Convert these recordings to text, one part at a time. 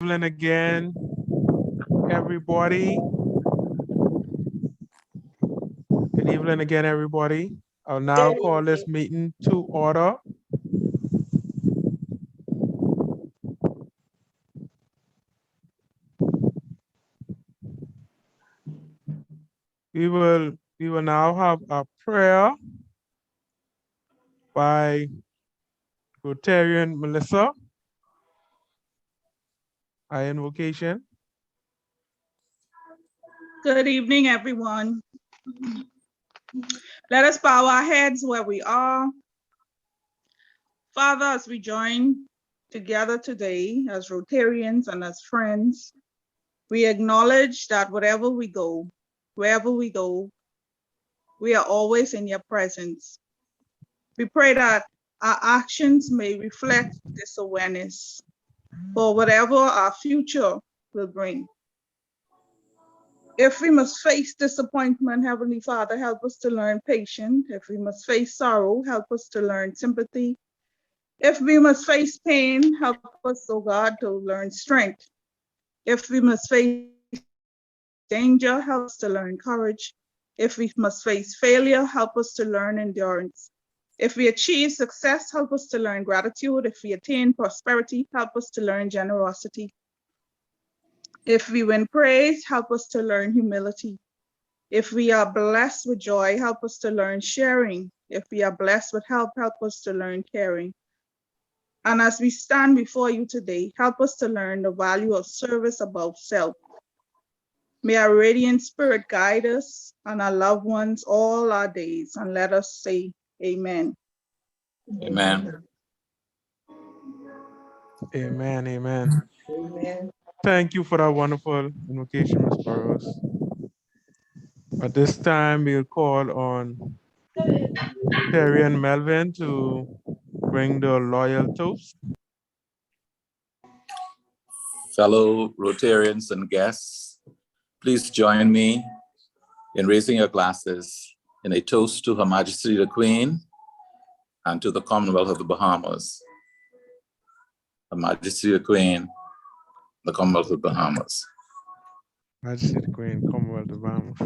evening again, everybody. Good evening again, everybody. I'll now call this meeting to order. We will now have a prayer by Rotarian Melissa, our invocation. Good evening, everyone. Let us bow our heads where we are. Father, as we join together today as Rotarians and as friends, we acknowledge that wherever we go, wherever we go, we are always in your presence. We pray that our actions may reflect this awareness for whatever our future will bring. If we must face disappointment, Heavenly Father, help us to learn patience. If we must face sorrow, help us to learn sympathy. If we must face pain, help us, oh God, to learn strength. If we must face danger, help us to learn courage. If we must face failure, help us to learn endurance. If we achieve success, help us to learn gratitude. If we attain prosperity, help us to learn generosity. If we win praise, help us to learn humility. If we are blessed with joy, help us to learn sharing. If we are blessed with help us to learn caring. And as we stand before you today, help us to learn the value of service above self. May our radiant spirit guide us and our loved ones all our days, and let us say amen. Amen. Amen, amen. Thank you for that wonderful invocation, Ms. Burrows. At this time, we'll call on Terry and Melvin to bring the loyal toast. Fellow Rotarians and guests, please join me in raising your glasses in a toast to Her Majesty the Queen and to the Commonwealth of the Bahamas. Her Majesty the Queen, the Commonwealth of the Bahamas. Majesty the Queen, Commonwealth of the Bahamas.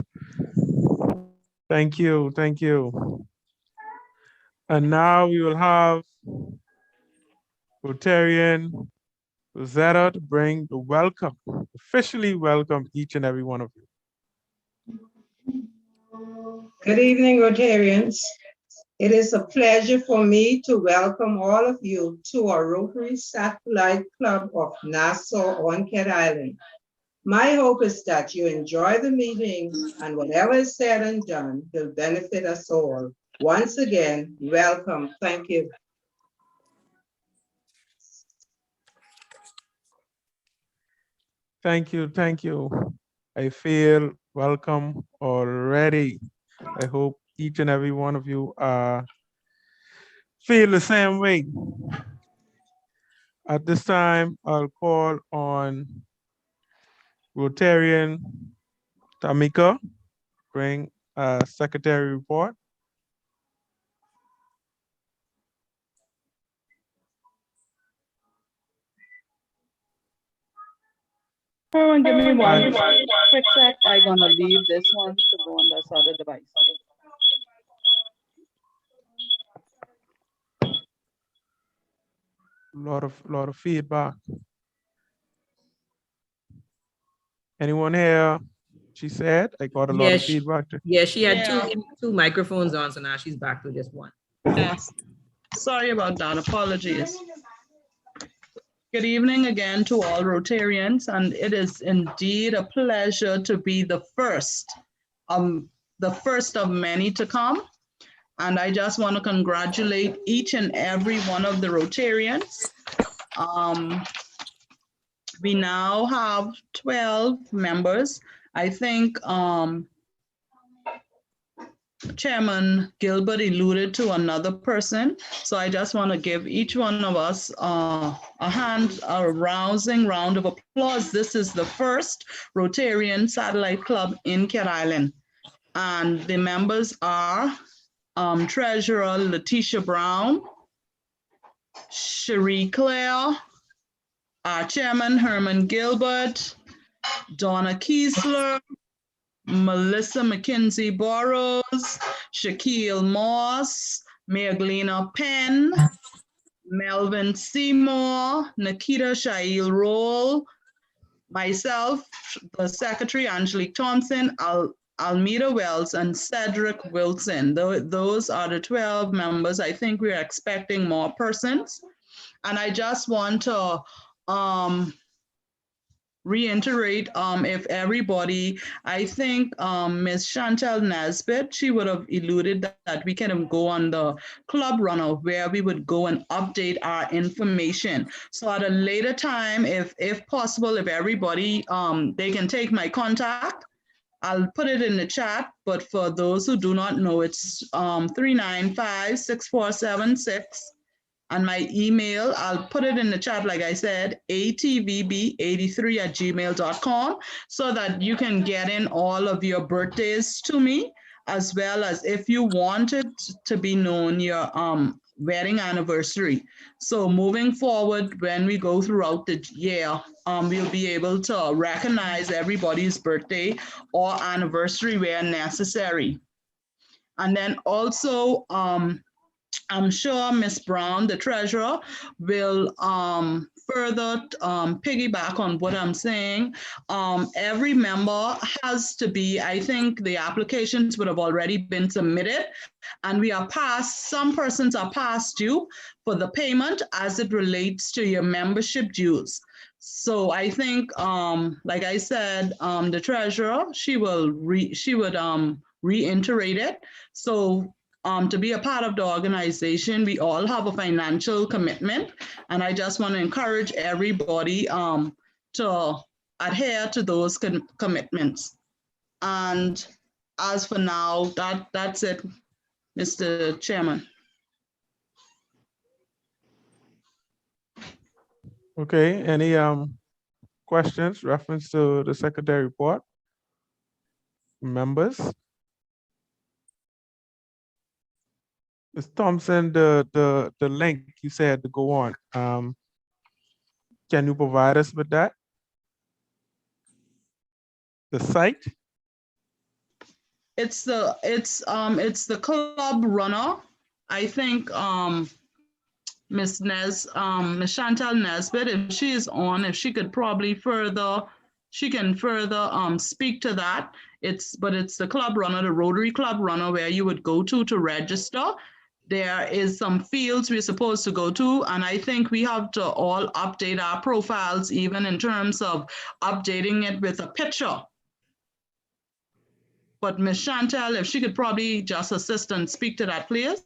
Thank you, thank you. And now we will have Rotarian Rosetta to bring the welcome, officially welcome each and every one of you. Good evening, Rotarians. It is a pleasure for me to welcome all of you to our Rotary Satellite Club of Nassau on Cat Island. My hope is that you enjoy the meeting and whatever is said and done will benefit us all. Once again, welcome. Thank you. Thank you, thank you. I feel welcome already. I hope each and every one of you feel the same way. At this time, I'll call on Rotarian Tamika, bring a secretary report. Everyone, give me one quick sec. I'm gonna leave this one to go on this other device. Lot of feedback. Anyone here? She said, I got a lot of feedback. Yeah, she had two microphones on, so now she's back to just one. Yes. Sorry about that. Apologies. Good evening again to all Rotarians, and it is indeed a pleasure to be the first of many to come. And I just want to congratulate each and every one of the Rotarians. We now have 12 members. I think Chairman Gilbert alluded to another person. So I just want to give each one of us a rousing round of applause. This is the first Rotarian Satellite Club in Cat Island. And the members are Treasurer Letitia Brown, Cherie Claire, our chairman, Herman Gilbert, Donna Kiesler, Melissa McKinsey Burrows, Shaquille Moss, Magdalena Penn, Melvin Seymour, Nikita Shail Roll, myself, the secretary, Angelique Thompson, Almeida Wells, and Cedric Wilson. Those are the 12 members. I think we're expecting more persons. And I just want to reiterate, if everybody, I think Ms. Chantel Nesbitt, she would have alluded that we can go on the Club Runner where we would go and update our information. So at a later time, if possible, if everybody, they can take my contact. I'll put it in the chat, but for those who do not know, it's 395-6476. And my email, I'll put it in the chat, like I said, atvb83@gmail.com, so that you can get in all of your birthdays to me, as well as if you wanted to be known your wedding anniversary. So moving forward, when we go throughout the year, we'll be able to recognize everybody's birthday or anniversary where necessary. And then also, I'm sure Ms. Brown, the treasurer, will further piggyback on what I'm saying. Every member has to be, I think the applications would have already been submitted, and we are past, some persons are past due for the payment as it relates to your membership dues. So I think, like I said, the treasurer, she would reiterate it. So to be a part of the organization, we all have a financial commitment, and I just want to encourage everybody to adhere to those commitments. And as for now, that's it, Mr. Chairman. Okay, any questions reference to the secretary report? Members? Ms. Thompson, the link you said to go on, can you provide us with that? The site? It's the Club Runner. I think Miss Chantal Nesbitt, if she is on, if she could probably further, she can further speak to that. But it's the Club Runner, the Rotary Club Runner, where you would go to register. There is some fields we're supposed to go to, and I think we have to all update our profiles, even in terms of updating it with a picture. But Ms. Chantal, if she could probably just assist and speak to that, please.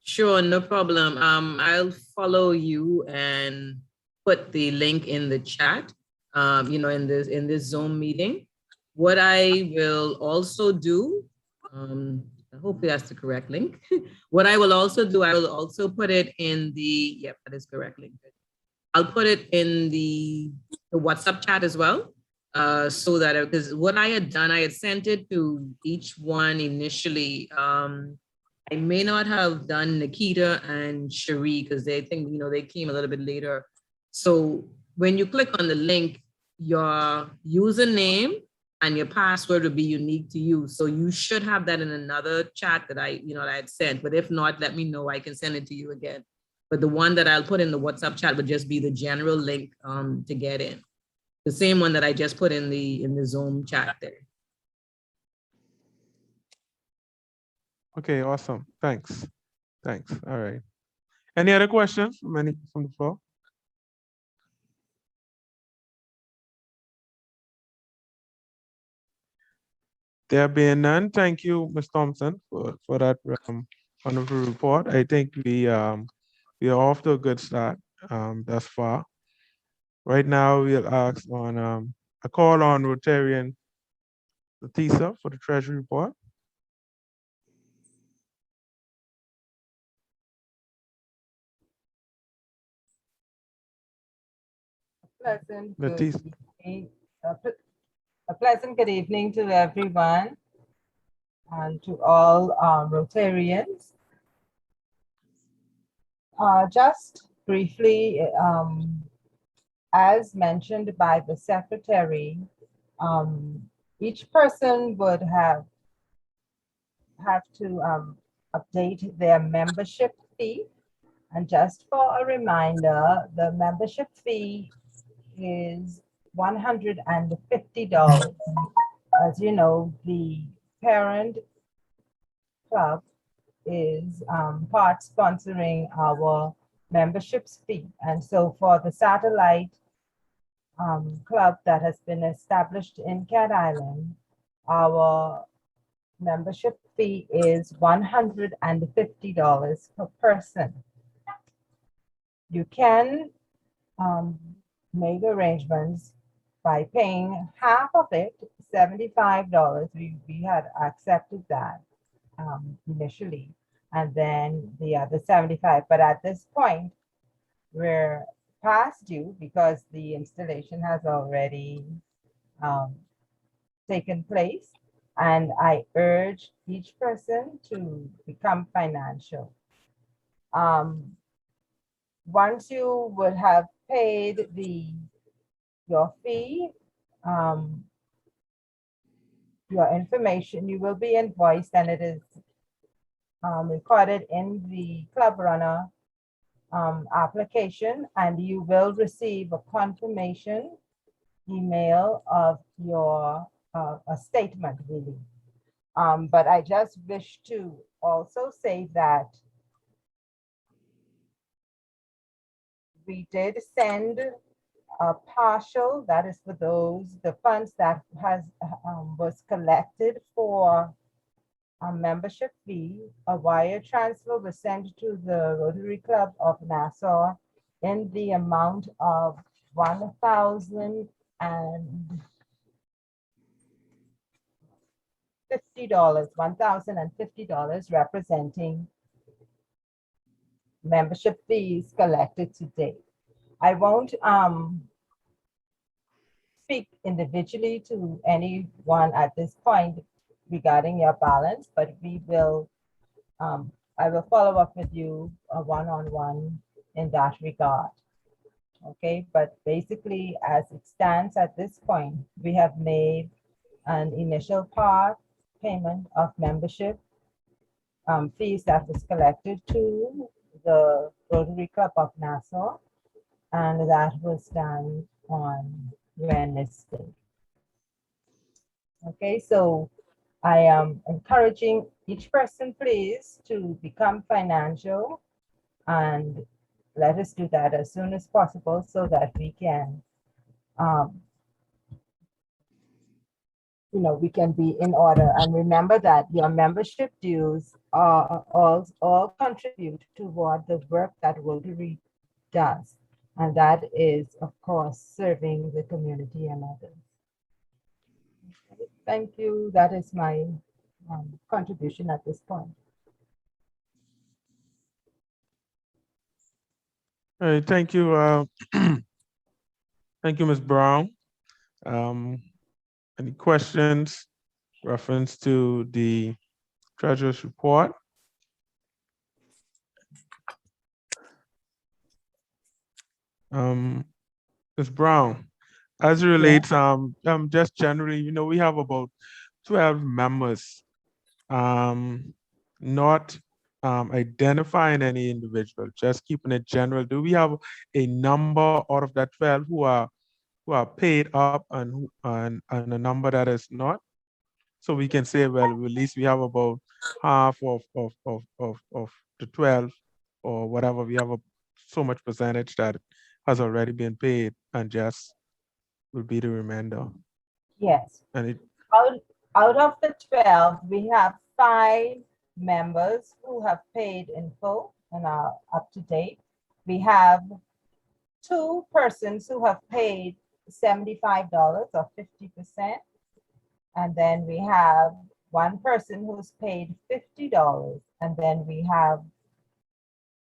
Sure, no problem. I'll follow you and put the link in the chat, in this Zoom meeting. What I will also do, hopefully that's the correct link. What I will also do, I will also put it in the, yep, that is correct link. I'll put it in the WhatsApp chat as well. So that, because what I had done, I had sent it to each one initially. I may not have done Nikita and Cherie because they think, they came a little bit later. So when you click on the link, your username and your password will be unique to you. So you should have that in another chat that I had sent. But if not, let me know. I can send it to you again. But the one that I'll put in the WhatsApp chat would just be the general link to get in. The same one that I just put in the Zoom chat there. Okay, awesome. Thanks. Thanks. All right. Any other questions from the floor? There being none, thank you, Ms. Thompson, for that wonderful report. I think we are off to a good start thus far. Right now, we'll ask on a call on Rotarian Latisa for the Treasury report. A pleasant good evening to everyone and to all Rotarians. Just briefly, as mentioned by the secretary, each person would have to update their membership fee. And just for a reminder, the membership fee is $150. As you know, the parent club is part sponsoring our memberships fee. And so for the satellite club that has been established in Cat Island, our membership fee is $150 per person. You can make arrangements by paying half of it, $75. We had accepted that initially, and then the other 75. But at this point, we're past due because the installation has already taken place. And I urge each person to become financial. Once you would have paid your fee, your information, you will be invoiced, and it is recorded in the Club Runner application, and you will receive a confirmation email of your a statement really. But I just wish to also say that we did send a partial, that is for the funds that was collected for a membership fee. A wire transfer was sent to the Rotary Club of Nassau in the amount of $1,050, $1,050, representing membership fees collected to date. I won't speak individually to anyone at this point regarding your balance, but we will, I will follow up with you one-on-one in that regard. Okay, but basically as it stands at this point, we have made an initial part payment of membership fees that was collected to the Rotary Club of Nassau, and that was done on Wednesday. Okay, so I am encouraging each person, please, to become financial, and let us do that as soon as possible so that we can, we can be in order. And remember that your membership dues are all contribute toward the work that Rotary does. And that is, of course, serving the community and others. Thank you. That is my contribution at this point. All right, thank you. Thank you, Ms. Brown. Any questions reference to the treasurer's report? Ms. Brown, as it relates, just generally, we have about 12 members, not identifying any individual, just keeping it general. Do we have a number out of that 12 who are paid up and a number that is not? So we can say, well, at least we have about half of the 12 or whatever. We have so much percentage that has already been paid and just will be the remainder. Yes. And out of the 12, we have 5 members who have paid in full and are up to date. We have 2 persons who have paid $75 or 50%. And then we have 1 person who's paid $50. And then we have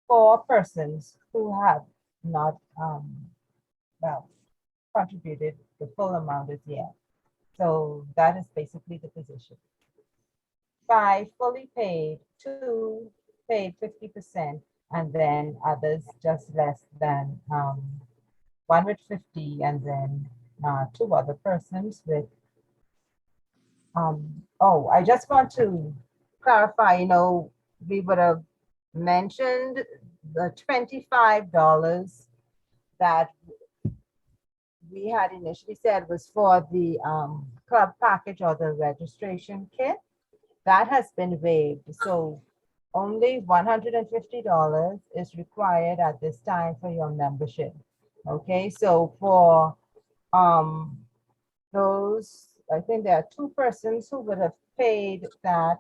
4 persons who have not contributed the full amount as yet. So that is basically the position. 5 fully paid, 2 paid 50%, and then others just less than one with 50, and then two other persons with, oh, I just want to clarify, we would have mentioned the $25 that we had initially said was for the club package or the registration kit. That has been waived. So only $150 is required at this time for your membership. Okay, so for those, I think there are two persons who would have paid that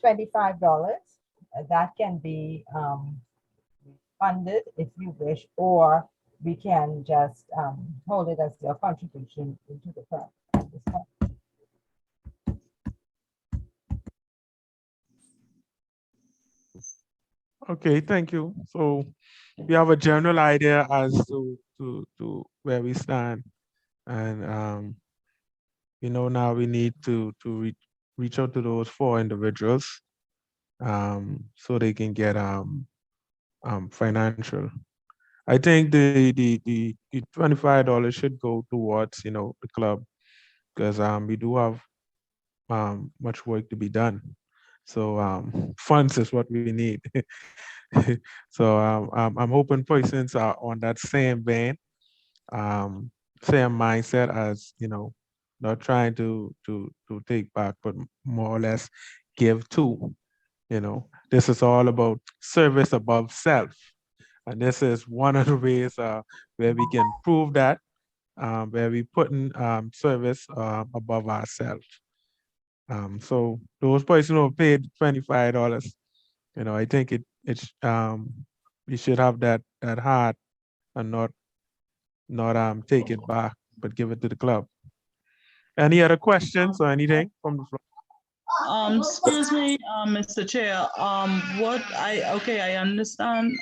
$25. That can be funded if you wish, or we can just hold it as your contribution into the club at this point. Okay, thank you. So we have a general idea as to where we stand. And now we need to reach out to those 4 individuals so they can get financial. I think the $25 should go towards the club, because we do have much work to be done. So funds is what we need. So I'm hoping persons are on that same vein, same mindset as not trying to take back, but more or less give to. This is all about service above self, and this is one of the ways where we can prove that, where we putting service above ourselves. So those persons who paid $25, I think it's we should have that heart and not take it back, but give it to the club. Any other questions or anything from the floor? Excuse me, Mr. Chair, I understand,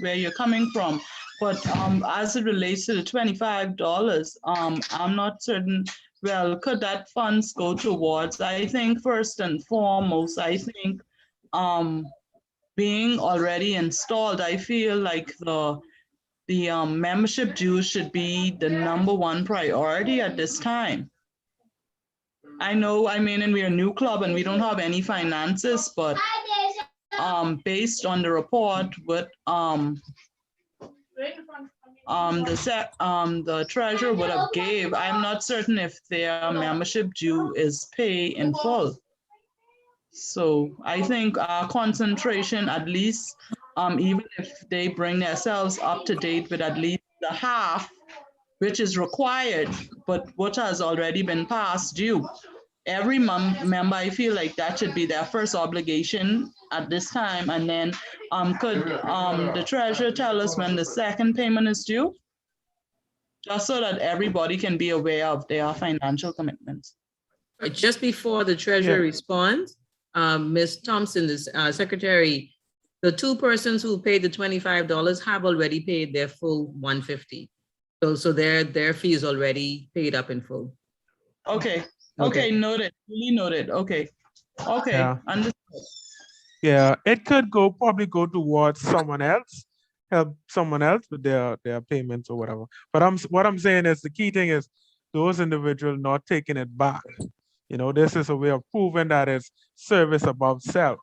where you're coming from, but, as it relates to the $25, I'm not certain, well, could that funds go towards, I think first and foremost, I think, being already installed, I feel like the membership dues should be the #1 priority at this time. I know, and we're a new club and we don't have any finances, but based on the report with the treasurer would have gave, I'm not certain if their membership due is pay in full. So I think our concentration, at least, even if they bring themselves up to date with at least the half, which is required, but what has already been past due. Every member, I feel like that should be their first obligation at this time. And then could the treasurer tell us when the second payment is due? Just so that everybody can be aware of their financial commitments. Just before the treasurer responds, Ms. Thompson, the secretary, the 2 persons who paid the $25 have already paid their full $150. So their fee is already paid up in full. Okay. Okay, noted. Really noted. Okay. Okay. Yeah. Understood. Yeah, it could probably go towards someone else, help someone else with their payments or whatever. But what I'm saying is the key thing is those individuals not taking it back. This is a way of proving that it's service above self.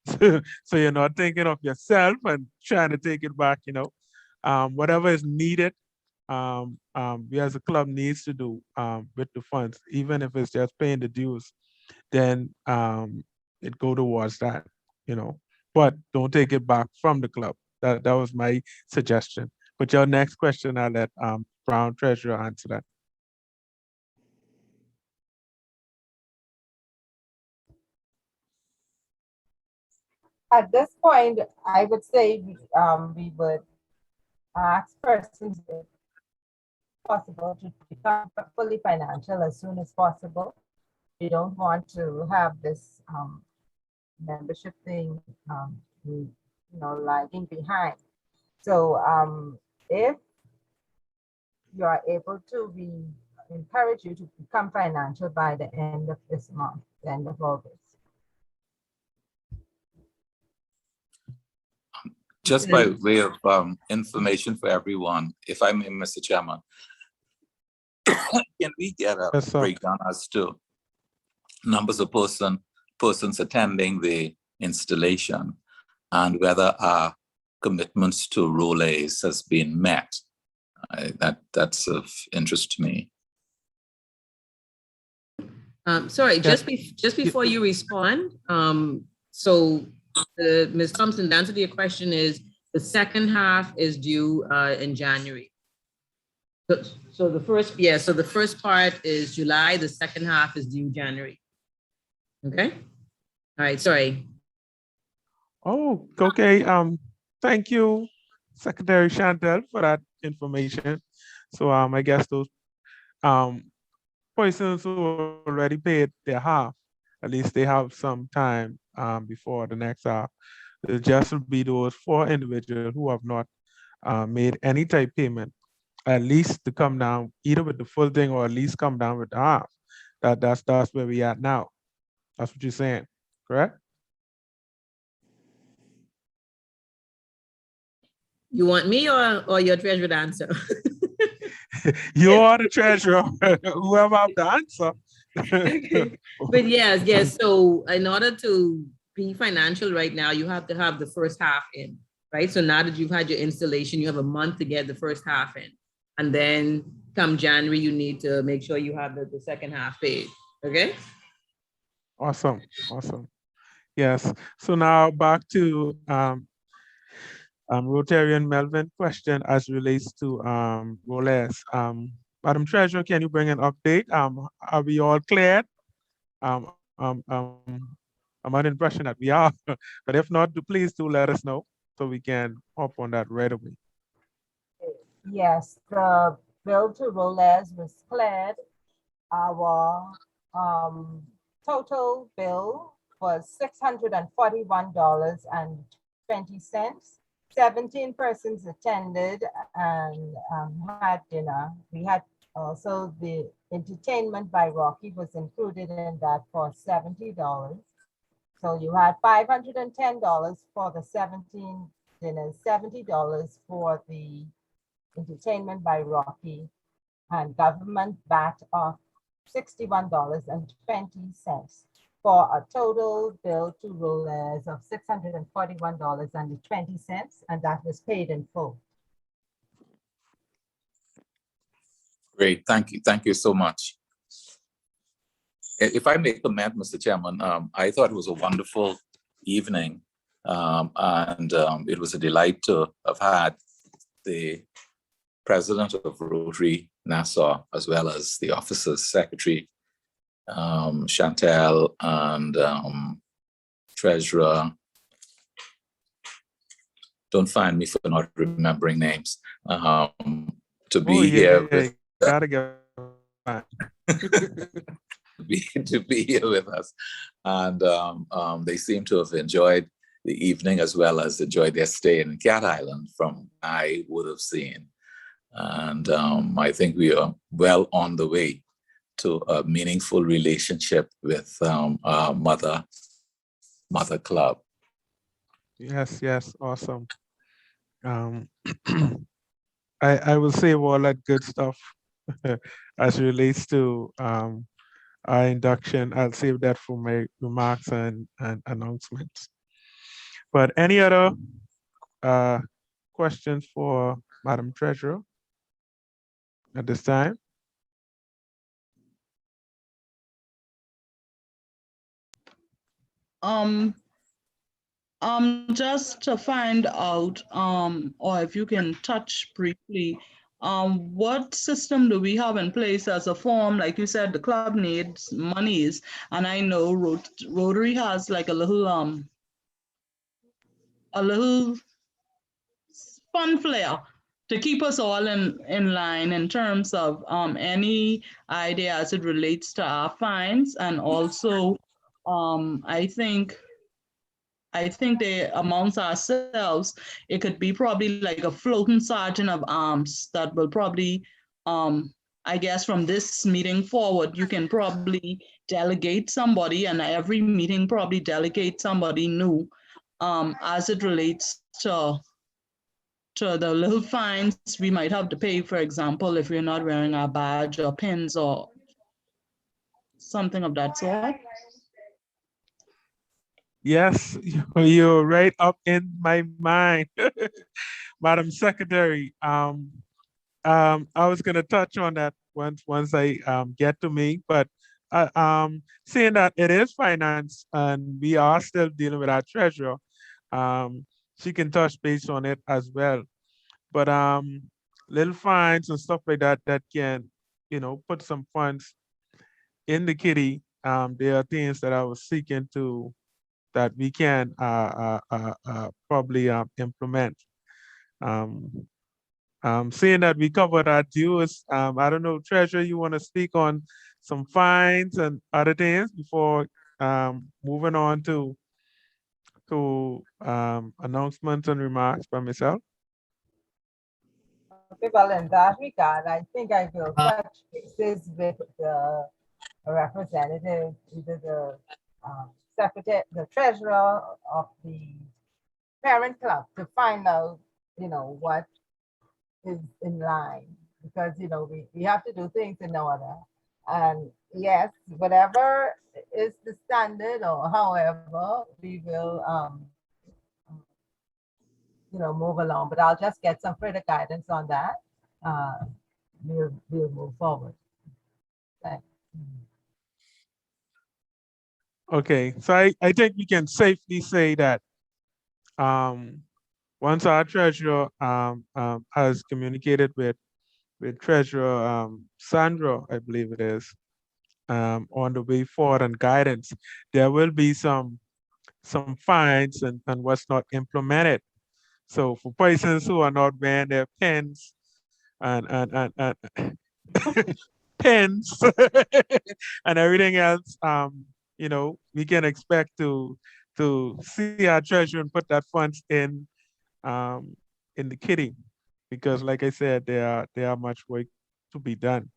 So you're not thinking of yourself and trying to take it back. Whatever is needed, we as a club needs to do with the funds, even if it's just paying the dues, then it go towards that. But don't take it back from the club. That was my suggestion. But your next question, I'll let Brown Treasurer answer that. At this point, I would say we would ask persons if possible to become fully financial as soon as possible. We don't want to have this membership thing, lagging behind. So if you are able to, we encourage you to become financial by the end of this month, the end of August. Just by way of information for everyone, if I may, Mr. Chairman, can we get a Yes, sir. breakdown as to numbers of persons attending the installation and whether our commitments to Rolex has been met? That's of interest to me. Sorry, just before you respond, so Ms. Thompson, the answer to your question is the second half is due in January. So the first part is July, the second half is due January. Okay? All right, sorry. Oh, okay. Thank you, Secretary Chantel, for that information. So I guess those persons who already paid their half, at least they have some time before the next half. It'll just be those 4 individuals who have not made any type payment, at least to come down either with the full thing or at least come down with the half. That's where we at now. That's what you're saying, correct? You want me or your treasurer to answer? You are the treasurer. Whoever have the answer. But yes. So in order to be financial right now, you have to have the first half in, right? So now that you've had your installation, you have a month to get the first half in. And then come January, you need to make sure you have the second half paid, okay? Awesome. Yes. So now back to Rotarian Melvin question as relates to Rolex. Madam Treasurer, can you bring an update? Are we all cleared? I'm under the impression that we are, but if not, please do let us know so we can hop on that right away. Yes, the bill to Rolex was cleared. Our total bill was $641.20. 17 persons attended and had dinner. We had also the entertainment by Rocky was included in that for $70. So you had $510 for the 17 dinners, $70 for the entertainment by Rocky, and government bat of $61.20 for a total bill to Rolex of $641.20, and that was paid in full. Great, thank you so much. If I may comment, Mr. Chairman, I thought it was a wonderful evening, and it was a delight to have had the president of Rotary Nassau, as well as the officers, secretary, Chantel, and treasurer. Don't find me for not remembering names. To be here with, gotta get to be here with us, and they seem to have enjoyed the evening as well as enjoyed their stay in Cat Island from I would have seen. And I think we are well on the way to a meaningful relationship with our mother club. Yes, awesome. I will save all that good stuff as it relates to our induction. I'll save that for my remarks and announcements. But any other questions for Madam Treasurer at this time? Just to find out, or if you can touch briefly, what system do we have in place as a form? Like you said, the club needs monies, and I know Rotary has like a little fun flair to keep us all in line in terms of any idea as it relates to our fines, and also I think they amongst ourselves, it could be probably like a floating sergeant of arms that will probably, I guess from this meeting forward, you can probably delegate somebody, and every meeting probably delegate somebody new as it relates to to the little fines we might have to pay, for example, if we're not wearing our badge or pins or something of that sort? Yes, you're right up in my mind, Madam Secretary. I was gonna touch on that once I get to me, but seeing that it is finance and we are still dealing with our treasurer, um, she can touch base on it as well. But little fines and stuff like that that can, put some funds in the kitty. There are things that I was seeking to that we can probably implement. Um, Seeing that we covered our dues, I don't know, Treasurer, you want to speak on some fines and other things before moving on to announcements and remarks by myself? Okay, well, in that regard, I think I will touch bases with the representative, either the secretary, the treasurer of the parent club, to find out, what is in line, because, we have to do things in order. And yes, whatever is the standard or however, we will, move along, but I'll just get some further guidance on that. We'll move forward. Thanks. Okay, so I think we can safely say that once our treasurer has communicated with Treasurer Sandra, I believe it is, on the way forward and guidance, there will be some fines and what's not implemented. So for persons who are not wearing their pens and pens and everything else, we can expect to see our treasurer and put that funds in the kitty, because like I said, there are much work to be done.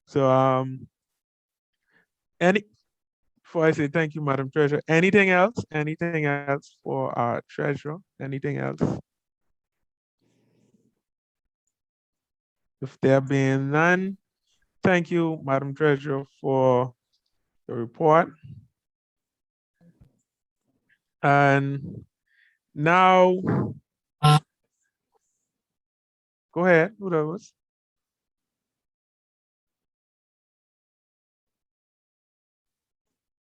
So any before I say thank you, Madam Treasurer, anything else? Anything else for our treasurer? Anything else? If there being none, thank you, Madam Treasurer, for the report. And now, go ahead, who that was?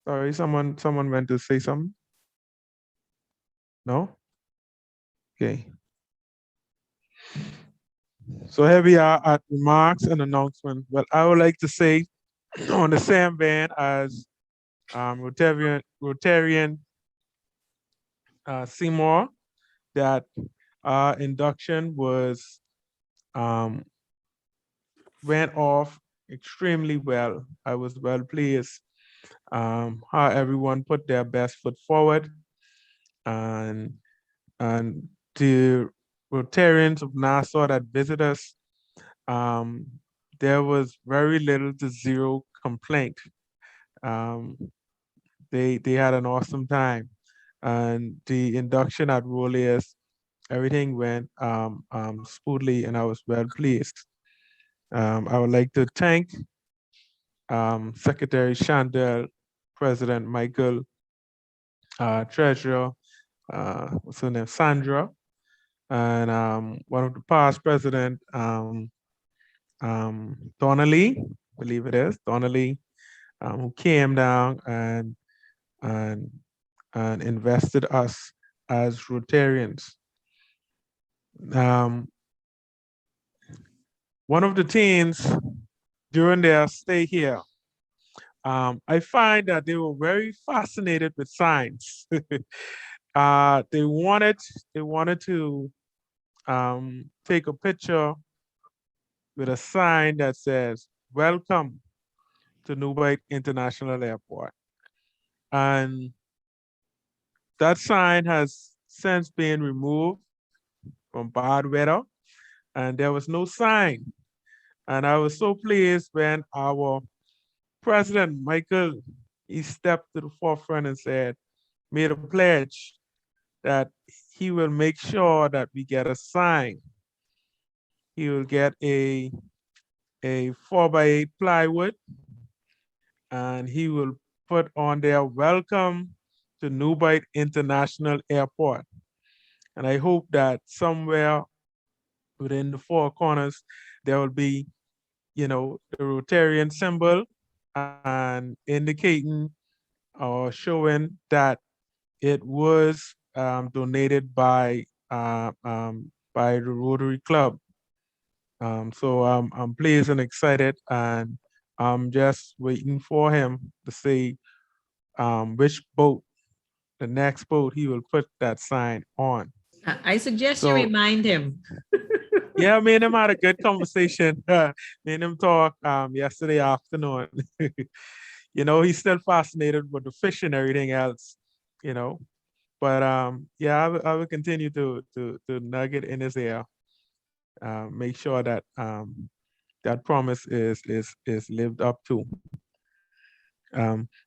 Sorry, someone went to say something? No? Okay. So here we are at remarks and announcements. Well, I would like to say on the same vein as Rotarian Seymour, that induction was went off extremely well. I was well pleased how everyone put their best foot forward, and the Rotarians of Nassau that visit us, there was very little to zero complaint. They had an awesome time, and the induction at Rolliers, everything went smoothly, and I was well pleased. I would like to thank Secretary Chandel, President Michael, Treasurer, what's her name, Sandra, and one of the past president, Donnelly, I believe it is, Donnelly, who came down and invested us as Rotarians. One of the teens during their stay here, I find that they were very fascinated with science. They wanted to take a picture with a sign that says, "Welcome to Newburgh International Airport." And that sign has since been removed from bad weather, and there was no sign. And I was so pleased when our President Michael, he stepped to the forefront and said, made a pledge that he will make sure that we get a sign. He will get a 4x8 plywood, and he will put on there, "Welcome to Newbight International Airport." And I hope that somewhere within the four corners, there will be, the Rotarian symbol and indicating or showing that it was donated by the Rotary Club. So I'm pleased and excited, and I'm just waiting for him to say which boat, the next boat, he will put that sign on. I suggest you So remind him. yeah, me and him had a good conversation. Me and him talk yesterday afternoon. He's still fascinated with the fish and everything else, you know. But yeah, I will continue to nug it in his ear. Make sure that that promise is lived up to.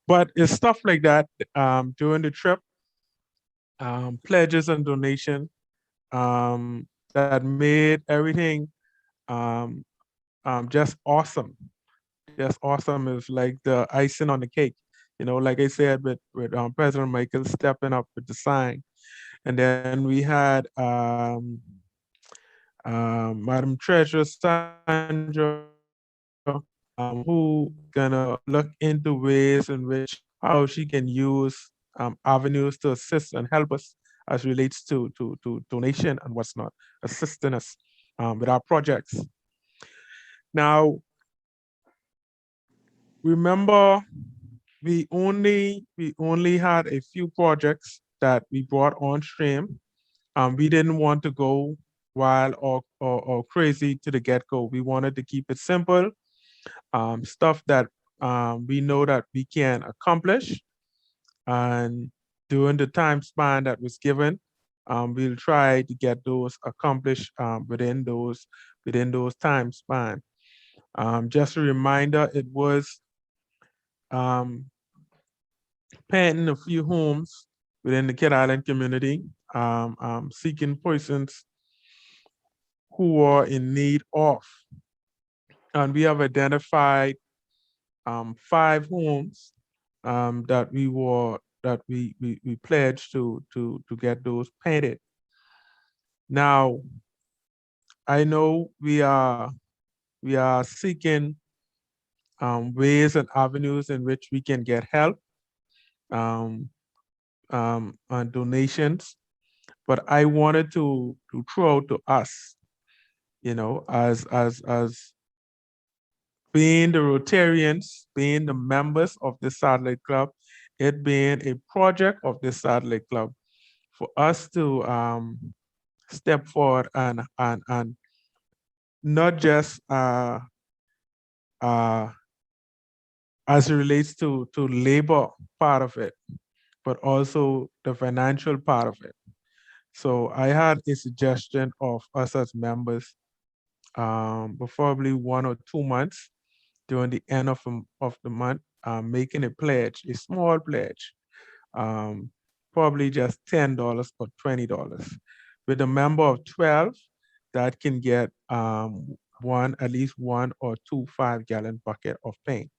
But it's stuff like that during the trip, pledges and donation that made everything um, just awesome. Just awesome is like the icing on the cake. Like I said, with President Michael stepping up with the sign, and then we had Madam Treasurer Sandra, who gonna look into ways in which how she can use avenues to assist and help us as relates to donation and what's not, assisting us with our projects. Now, remember, we only had a few projects that we brought on stream. We didn't want to go wild or crazy to the get-go. We wanted to keep it simple, stuff that we know that we can accomplish. And during the time span that was given, we'll try to get those accomplished within those time span. Just a reminder, it was painting a few homes within the Kid Island community, seeking persons who are in need of. And we have identified 5 homes that we pledged to get those painted. Now, I know we are seeking ways and avenues in which we can get help and donations, but I wanted to throw out to us, as being the Rotarians, being the members of the Satellite Club, it being a project of the Satellite Club, for us to step forward and not just as it relates to labor part of it, but also the financial part of it. So I had a suggestion of us as members, preferably 1 or 2 months during the end of the month, making a pledge, a small pledge, probably just $10 or $20. With a member of 12, that can get at least 1 or 2 5-gallon bucket of paint.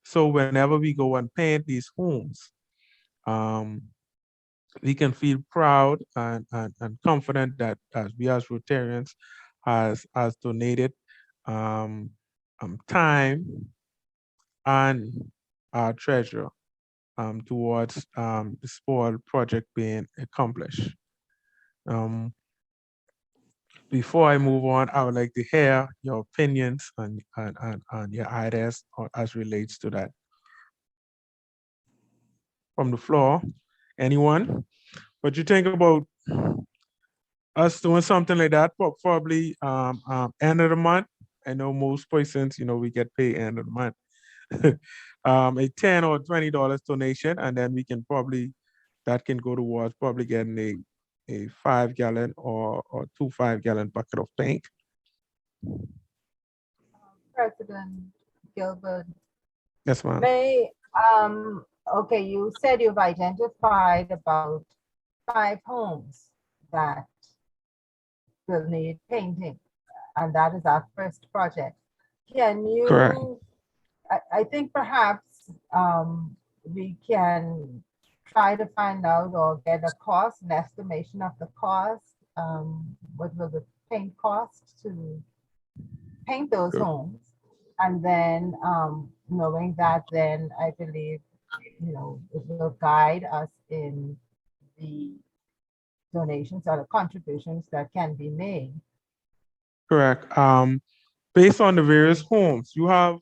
So whenever we go and paint these homes, we can feel proud and confident that as we as Rotarians has donated time and our treasure towards the spoil project being accomplished. Before I move on, I would like to hear your opinions and your ideas as relates to that. From the floor, anyone? What you think about us doing something like that? Probably end of the month. I know most persons, we get paid end of the month. A $10 or $20 donation, and then that can go towards probably getting a 5-gallon or 2 5-gallon bucket of paint. President Gilbert, Yes, ma'am. okay, you said you've identified about 5 homes. that will need painting. And that is our first project. Can Correct. you, I think perhaps we can try to find out or get a cost, an estimation of the cost. What will the paint cost to paint those Sure. homes? And then knowing that, then I believe, you know, it will guide us in the donations or the contributions that can be made. Correct. Based on the various homes, you have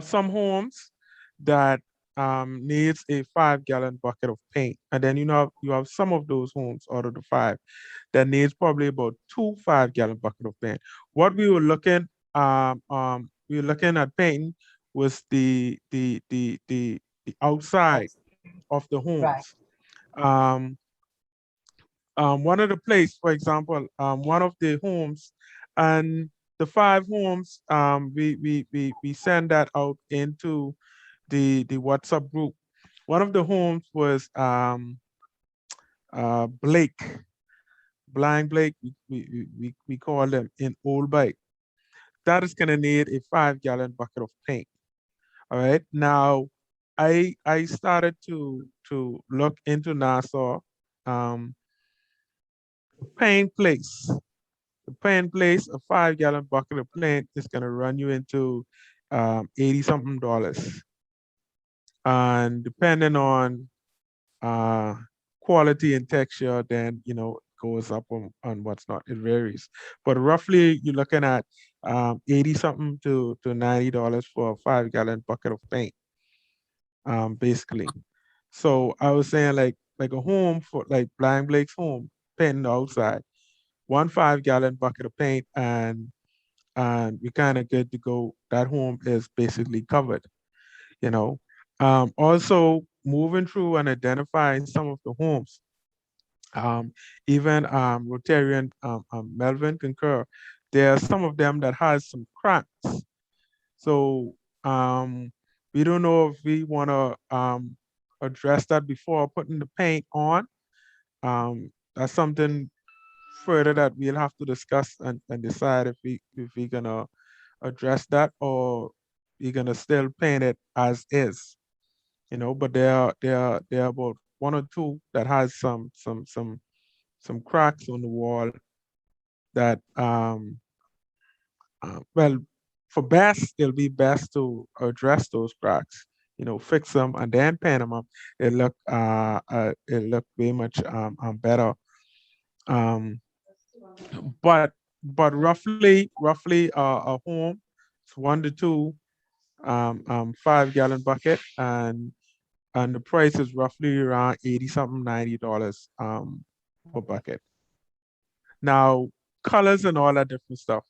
some homes that needs a 5-gallon bucket of paint, and then you have some of those homes out of the 5 that needs probably about 2 5-gallon bucket of paint. What we were looking at painting was the outside of the Right. homes. One of the place, for example, one of the homes, and the 5 homes, we send that out into the WhatsApp group. One of the homes was Blake, Blind Blake. We call them in Old Bike. That is gonna need a 5-gallon bucket of paint. All right. Now, I started to look into Nassau. Paint place. The paint place, a 5-gallon bucket of paint is gonna run you into $80-something. And depending on quality and texture, then it goes up on what's not. It varies, but roughly you're looking at $80-something to $90 for a 5-gallon bucket of paint, basically. So I was saying like a home for like Blind Blake's home, painting the outside, 1 5-gallon bucket of paint, and we're kind of good to go. That home is basically covered. Also moving through and identifying some of the homes. Even Rotarian Melvin concur. There are some of them that has some cracks. So we don't know if we want to address that before putting the paint on. That's something further that we'll have to discuss and decide if we're gonna address that, or we're gonna still paint it as is. But there are about 1 or 2 that has some cracks on the wall that well, for best, it'll be best to address those cracks, fix them and then paint them up. It'll look way much better. But roughly a home, it's 1 to 2 5-gallon bucket, and the price is roughly around $80-something, $90 per bucket. Now, colors and all that different stuff.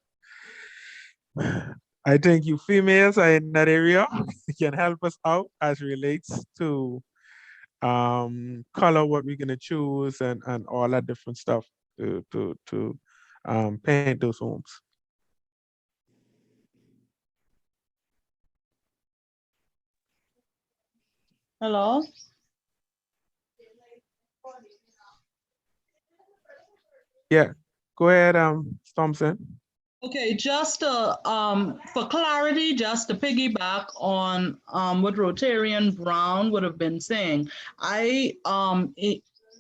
I think you females are in that area can help us out as relates to color, what we're gonna choose, and all that different stuff to paint those homes. Hello? Yeah, go ahead, Thompson. Okay, just for clarity, just to piggyback on what Rotarian Brown would have been saying,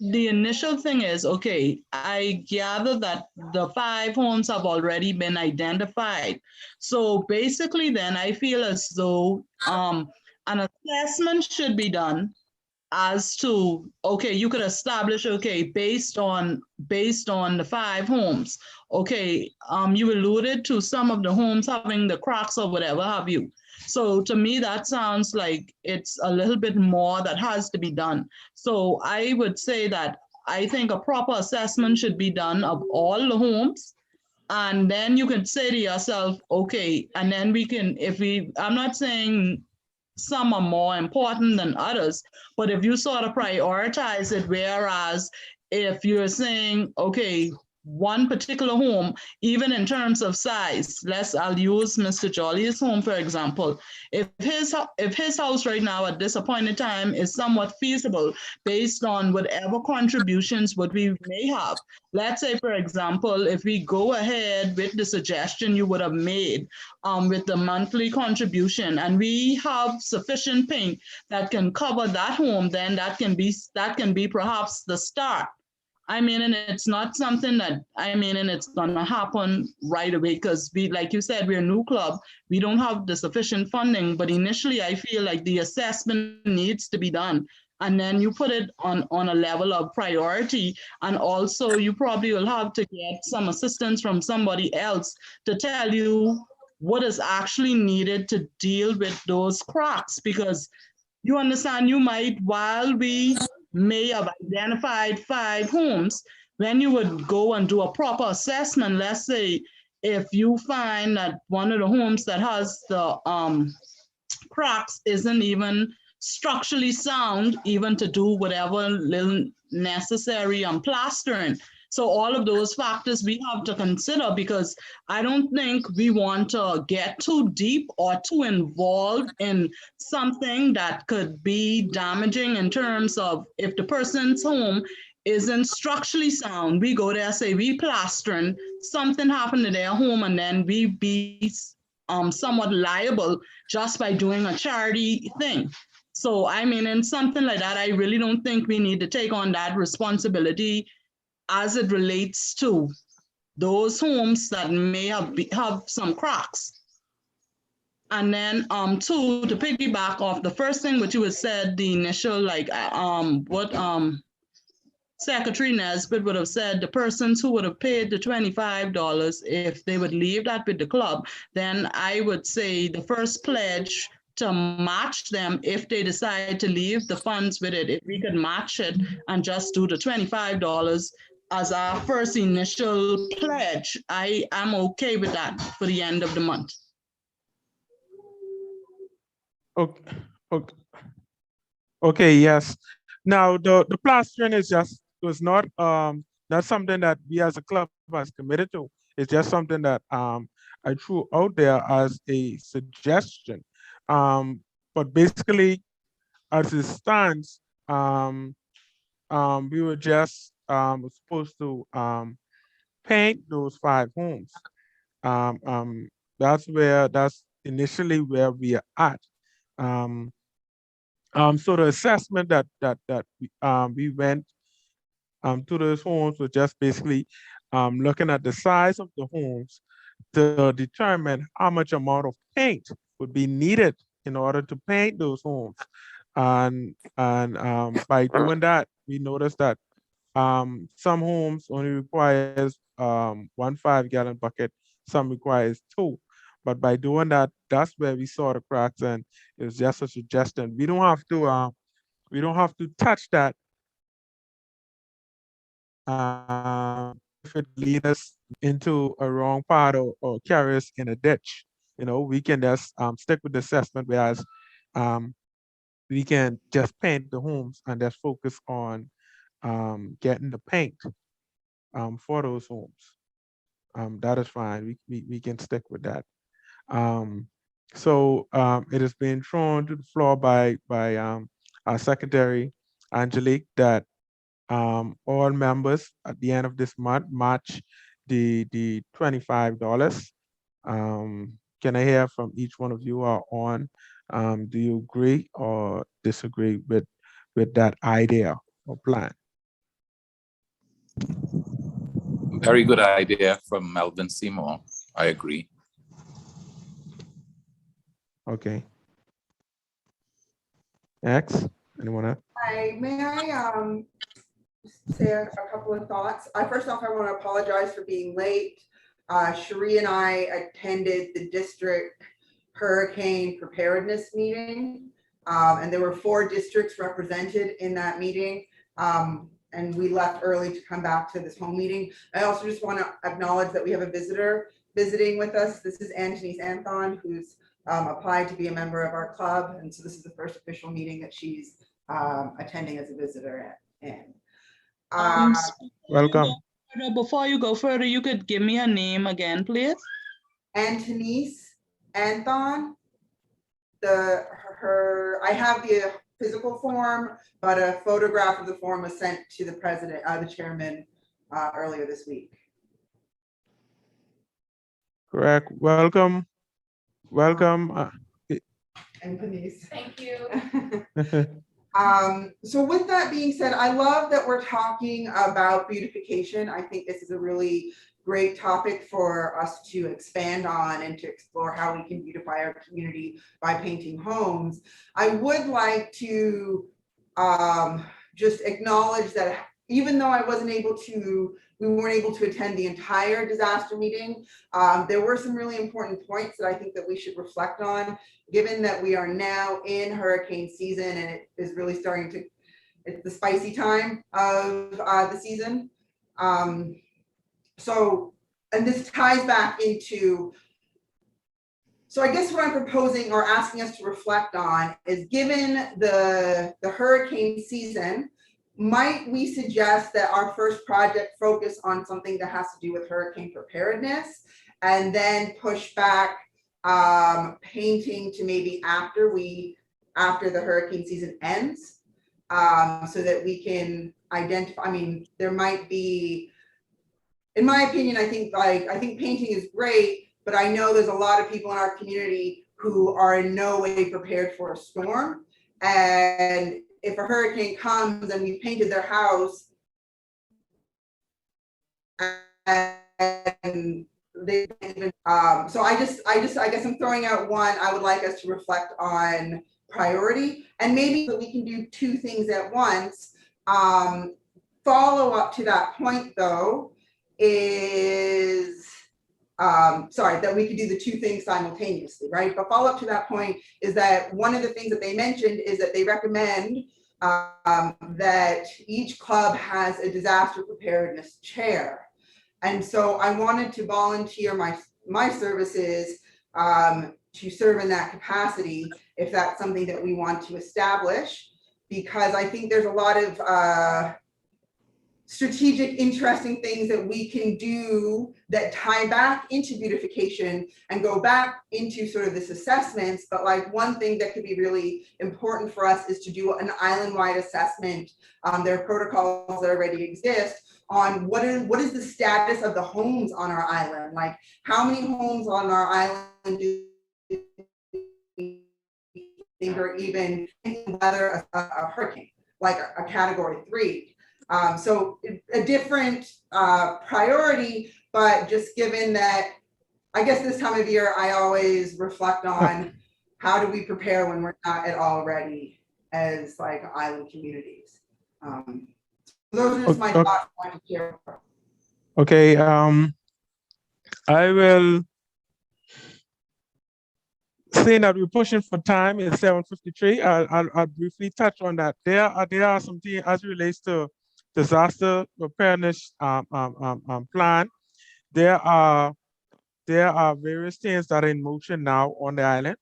the initial thing is, okay, I gather that the 5 homes have already been identified. So basically then I feel as though an assessment should be done as to, okay, you could establish, okay, based on the 5 homes, okay, you alluded to some of the homes having the cracks or whatever have you. So to me, that sounds like it's a little bit more that has to be done. So I would say that I think a proper assessment should be done of all the homes. And then you can say to yourself, okay, and then we can, I'm not saying some are more important than others, but if you sort of prioritize it, whereas if you're saying, okay, one particular home, even in terms of size. I'll use Mr. Jolly's home, for example. If his house right now at this appointed time is somewhat feasible based on whatever contributions what we may have. Let's say, for example, if we go ahead with the suggestion you would have made with the monthly contribution, and we have sufficient paint that can cover that home, then that can be perhaps the start. I mean, and it's not something that, and it's gonna happen right away, because like you said, we're a new club. We don't have the sufficient funding, but initially I feel like the assessment needs to be done. And then you put it on a level of priority. And also you probably will have to get some assistance from somebody else to tell you what is actually needed to deal with those cracks, because you understand, you might, while we may have identified 5 homes, when you would go and do a proper assessment, let's say if you find that one of the homes that has the cracks isn't even structurally sound, even to do whatever little necessary plastering. So all of those factors we have to consider, because I don't think we want to get too deep or too involved in something that could be damaging in terms of if the person's home isn't structurally sound, we go there, say we plastering, something happened to their home, and then we be somewhat liable just by doing a charity thing. So I mean, in something like that, I really don't think we need to take on that responsibility as it relates to those homes that may have some cracks. And then 2, to piggyback off the first thing which you had said, the initial, like what Secretary Nesbitt would have said, the persons who would have paid the $25, if they would leave that with the club, then I would say the first pledge to match them if they decide to leave the funds with it, if we could match it and just do the $25 as our first initial pledge, I am okay with that for the end of the month. Okay, yes. Now the plastering was not something that we as a club has committed to. It's just something that I threw out there as a suggestion. But basically, as it stands, we were just supposed to paint those 5 homes. That's initially where we are at. So the assessment that we went to those homes was just basically looking at the size of the homes to determine how much amount of paint would be needed in order to paint those homes. And by doing that, we noticed that some homes only requires 1 5-gallon bucket, some requires 2. But by doing that, that's where we saw the cracks, and it was just a suggestion. We don't have to touch that if it leads us into a wrong path or carry us in a ditch. We can just stick with the assessment, whereas we can just paint the homes and just focus on getting the paint for those homes. That is fine. We can stick with that. So it has been thrown to the floor by our Secretary Angelique that all members at the end of this month match the $25. Can I hear from each one of you on? Do you agree or disagree with that idea or plan? Very good idea from Melvin Seymour. I agree. Okay. Next, anyone else? Hi, may I say a couple of thoughts? First off, I want to apologize for being late. Cherie and I attended the district hurricane preparedness meeting, and there were 4 districts represented in that meeting. And we left early to come back to this home meeting. I also just want to acknowledge that we have a visitor visiting with us. This is Anthony Anthon, who's applied to be a member of our club. And so this is the first official meeting that she's attending as a visitor in. Welcome. Before you go further, you could give me her name again, please. Antonise Anthon. I have the physical form, but a photograph of the form was sent to the president, the chairman, earlier this week. Correct. Welcome. Welcome. Antonise. Thank you. So with that being said, I love that we're talking about beautification. I think this is a really great topic for us to expand on and to explore how we can beautify our community by painting homes. I would like to just acknowledge that even though we weren't able to attend the entire disaster meeting, there were some really important points that I think that we should reflect on, given that we are now in hurricane season and it is really starting to, it's the spicy time of the season. And this ties back into, so I guess what I'm proposing or asking us to reflect on is, given the hurricane season, might we suggest that our first project focus on something that has to do with hurricane preparedness, and then push back painting to maybe after the hurricane season ends, so that we can identify, I mean, there might be, in my opinion, I think painting is great, but I know there's a lot of people in our community who are in no way prepared for a storm. And if a hurricane comes and we painted their house and they, so I guess I'm throwing out one. I would like us to reflect on priority, and maybe that we can do two things at once. Follow up to that point though is, that we could do the two things simultaneously, right? But follow up to that point is that one of the things that they mentioned is that they recommend that each club has a disaster preparedness chair. And so I wanted to volunteer my services to serve in that capacity, if that's something that we want to establish, because I think there's a lot of strategic, interesting things that we can do that tie back into beautification and go back into sort of this assessments. But like one thing that could be really important for us is to do an island-wide assessment. There are protocols that already exist on what is the status of the homes on our island. Like how many homes on our island do we think are even weather a hurricane, like a category 3. So a different priority, but just given that, I guess this time of year, I always reflect on how do we prepare when we're not at all ready as like island communities. Those are just my thoughts I want to share. Okay, I will, seeing that we're pushing for time, it's 7:53. I'll briefly touch on that. There are some things as it relates to disaster preparedness plan. There are various things that are in motion now on the island.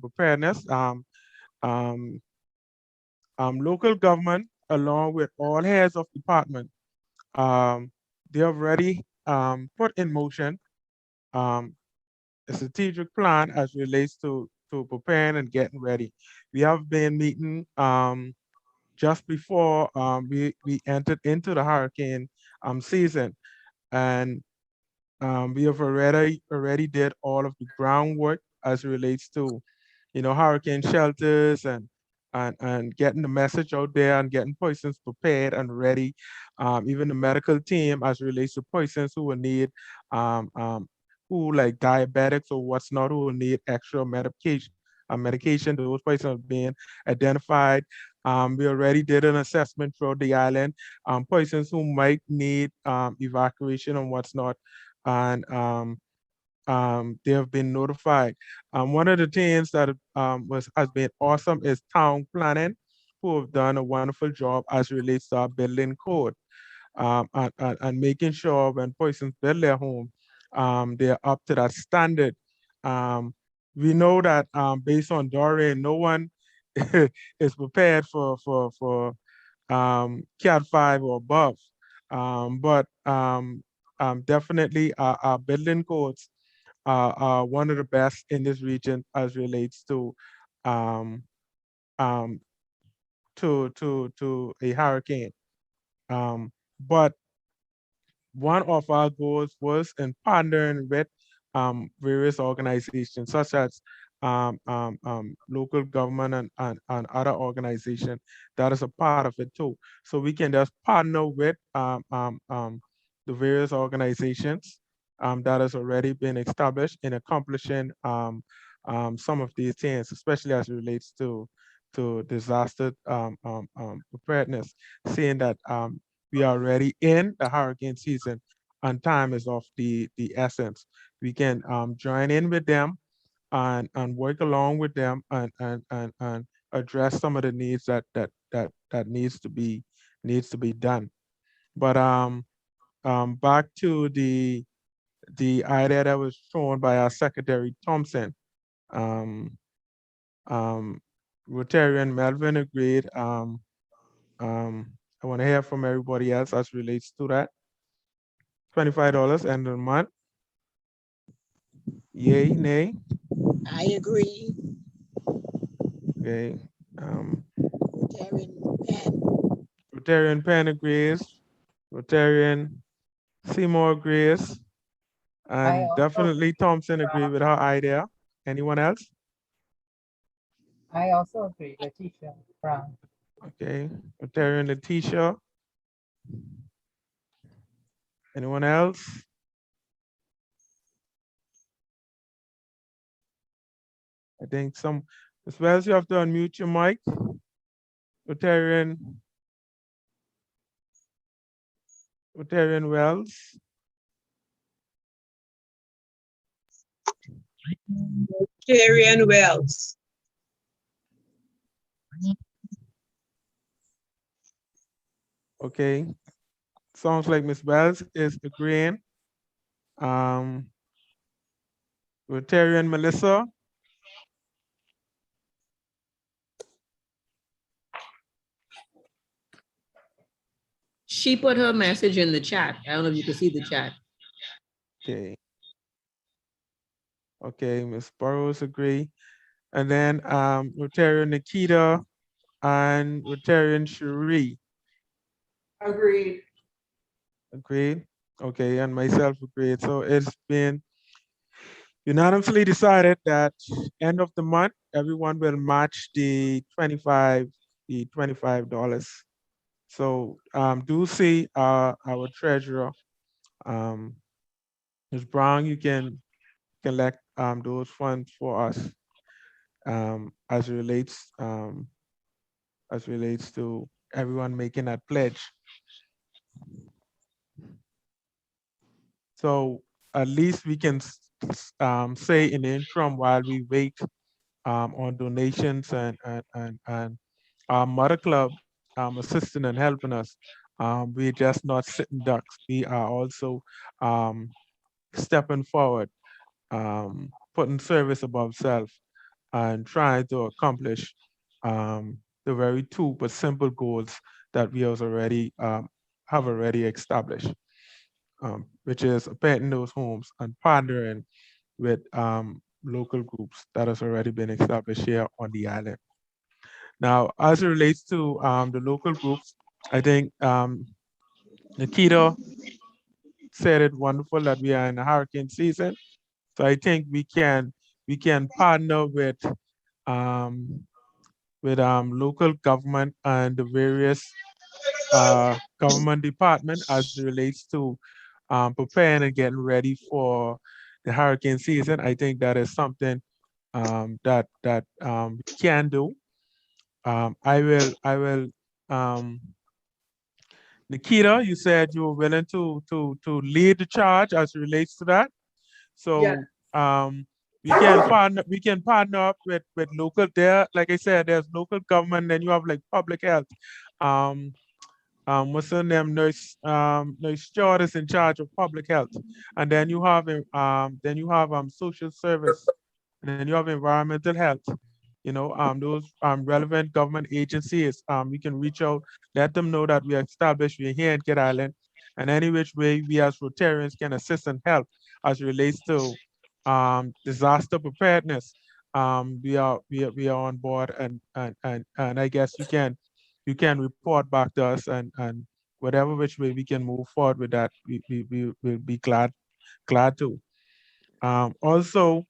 Preparedness. Local government, along with all heads of department, they have already put in motion a strategic plan as relates to preparing and getting ready. We have been meeting just before we entered into the hurricane season, and we have already did all of the groundwork as it relates to, hurricane shelters and getting the message out there and getting persons prepared and ready. Even the medical team as it relates to persons who will need who like diabetics or what's not, who will need extra medication. Those persons are being identified. We already did an assessment throughout the island, persons who might need evacuation and what's not, and they have been notified. One of the things that has been awesome is town planning, who have done a wonderful job as it relates to our building code, and making sure when persons build their home, they're up to that standard. We know that based on Dorian, no one is prepared for Cat 5 or above. But definitely our building codes are one of the best in this region as relates um, um, to a hurricane. But one of our goals was in partnering with various organizations such as local government and other organizations that is a part of it too. So we can just partner with the various organizations that has already been established in accomplishing some of these things, especially as it relates to disaster preparedness, seeing that we are already in the hurricane season and time is of the essence. We can join in with them and work along with them and address some of the needs that needs to be done. But back to the idea that was shown by our Secretary Thompson. Um, um, Rotarian Melvin agreed. I want to hear from everybody else as relates to that. $25 end of the month. Yay, nay? I agree. Okay. Rotarian Penn. Rotarian Penn agrees. Rotarian Seymour agrees. I And also definitely Thompson agreed with her idea. Anyone else? I also agree, Letitia Brown. Okay. Rotarian Letitia. Anyone else? I think as well as you have to unmute your mic. Rotarian Wells. Rotarian Wells. Okay. Sounds like Ms. Wells is agreeing. Rotarian Melissa. She put her message in the chat. I don't know if you can see the chat. Okay. Okay, Ms. Burrows agree. And then Rotarian Nikita and Rotarian Cherie. Agreed. Agreed. Okay, and myself agreed. So it's been unanimously decided that end of the month, everyone will match the $25. So do see our treasurer, Ms. Brown, you can collect those funds for us as relates to everyone making that pledge. So at least we can say in the interim while we wait on donations and our mother club assisting and helping us. We're just not sitting ducks. We are also stepping forward, putting service above self and trying to accomplish the very two but simple goals that we have already established, which is painting those homes and partnering with local groups that has already been established here on the island. Now, as it relates to the local groups, I think Nikita said it wonderful that we are in a hurricane season. So I think we can partner with local government and the various government department as it relates to preparing and getting ready for the hurricane season. I think that is something that we can do. I will Nikita, you said you were willing to lead the charge as it relates to that. So Yes. we can partner up with local there. Like I said, there's local government, then you have like public health. What's her name? Nurse Stewart is in charge of public health. And then you have social service, and then you have environmental health. You know, those relevant government agencies, we can reach out, let them know that we are established, we're here in Kid Island, and any which way we as Rotarians can assist and help as it relates to disaster preparedness. We are on board, and I guess you can report back to us, and whatever which way we can move forward with that, we will be glad to. Also,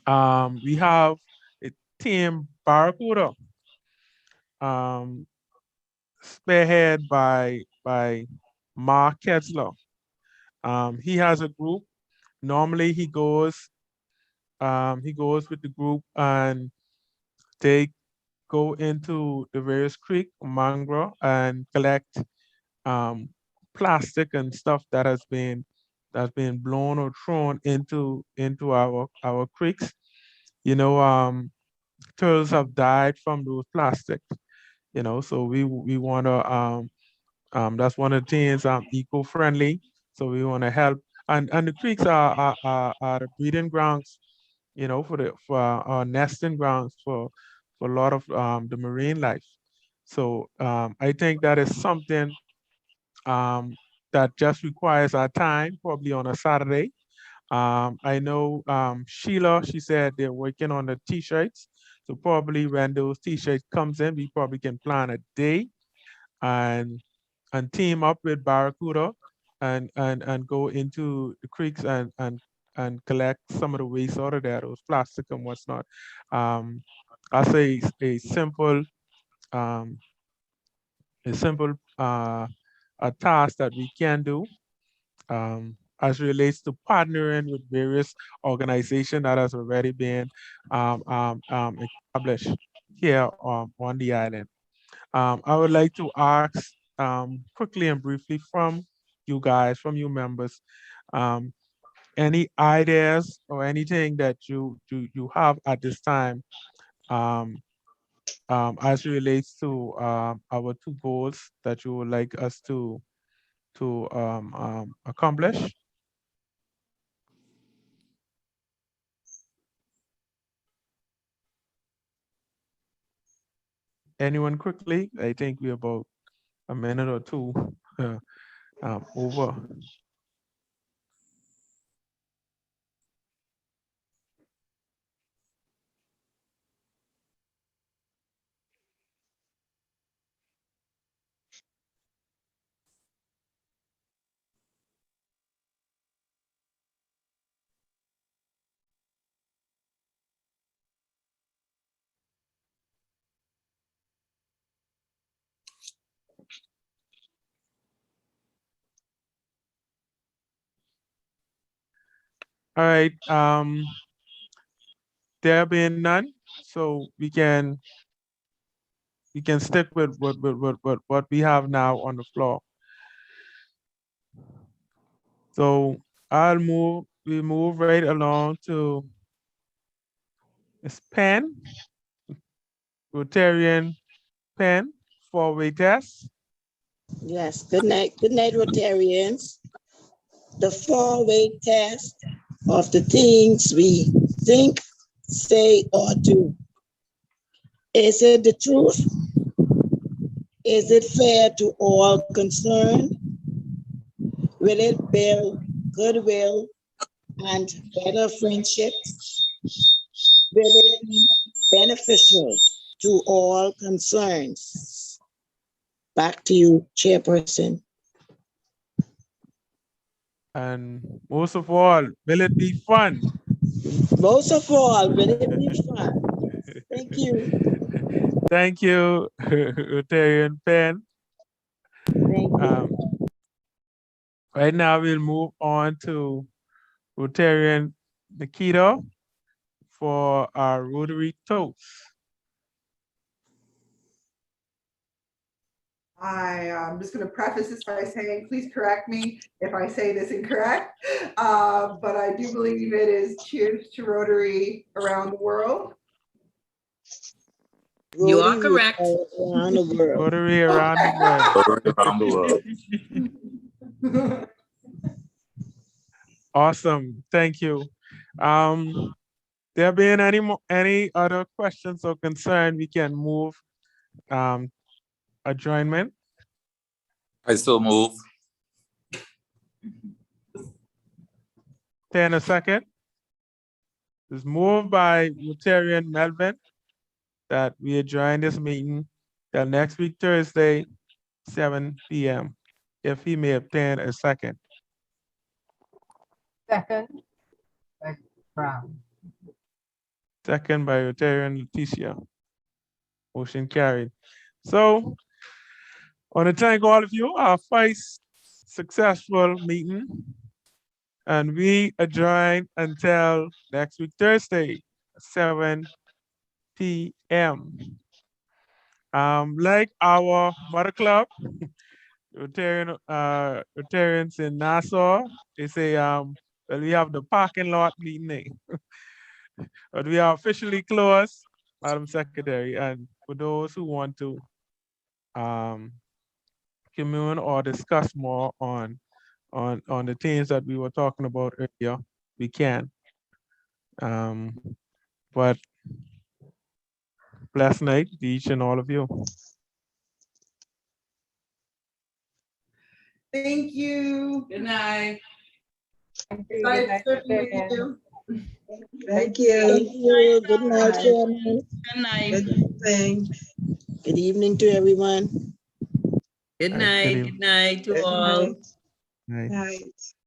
we have a team Barracuda, spearhead by Mark Ketzler. He has a group. Normally he goes with the group, and they go into the various creek, mangrove, and collect plastic and stuff that's been blown or thrown into our creeks. Turtles have died from those plastics. So we want to that's one of the things, eco-friendly. So we want to help, and the creeks are the breeding grounds, for our nesting grounds for a lot of the marine life. So I think that is something that just requires our time, probably on a Saturday. I know Sheila, she said they're working on the t-shirts. So probably when those t-shirts comes in, we probably can plan a day and team up with Barracuda and go into the creeks and collect some of the waste out of there, those plastic and what's not. I say a simple um, a task that we can do, as relates to partnering with various organizations that has already been established here on the island. I would like to ask quickly and briefly from you guys, from you members, any ideas or anything that you have at this time, as it relates to our two goals that you would like us to accomplish. Anyone quickly? I think we're about a minute or two over. All right. There being none, so we can stick with what we have now on the floor. So we move right along to Ms. Penn, Rotarian Penn, four-way test. Yes, good night, Rotarians. The four-way test of the things we think, say, or do. Is it the truth? Is it fair to all concerned? Will it build goodwill and better friendships? Will it be beneficial to all concerns? Back to you, Chairperson. And most of all, will it be fun? Most of all, will it be fun? Thank you. Thank you, Rotarian Penn. Thank you. Right now, we'll move on to Rotarian Nikita for our Rotary Toast. I'm just going to preface this by saying, please correct me if I say this incorrect, but I do believe it is cheers to Rotary around the world. You are correct. Around the world. Rotary around the world. Rotary around the world. Awesome, thank you. There being any other questions or concern, we can move adjournment. I so move. 10 a second. It's moved by Rotarian Melvin that we adjourn this meeting till next week, Thursday, 7 p.m. If he may obtain a second. Second, by Brown. Second by Rotarian Leticia. Motion carried. So, I want to thank all of you, our first successful meeting. And we adjourn until next week, Thursday, 7 p.m. Like our mother club, Rotarians in Nassau, they say, well, we have the parking lot meeting, but we are officially closed, Madam Secretary. And for those who want to commune or discuss more on the things that we were talking about earlier, we can. But blessed night to each and all of you. Thank you. Good night. Thank you. Nice Good night, to meet Rotarians. you. Thank you. Thank you. Good night, Chairman. Good night. Good thing. Good evening to everyone. Good Good night. evening. Good night to Good all. night. Night. Night.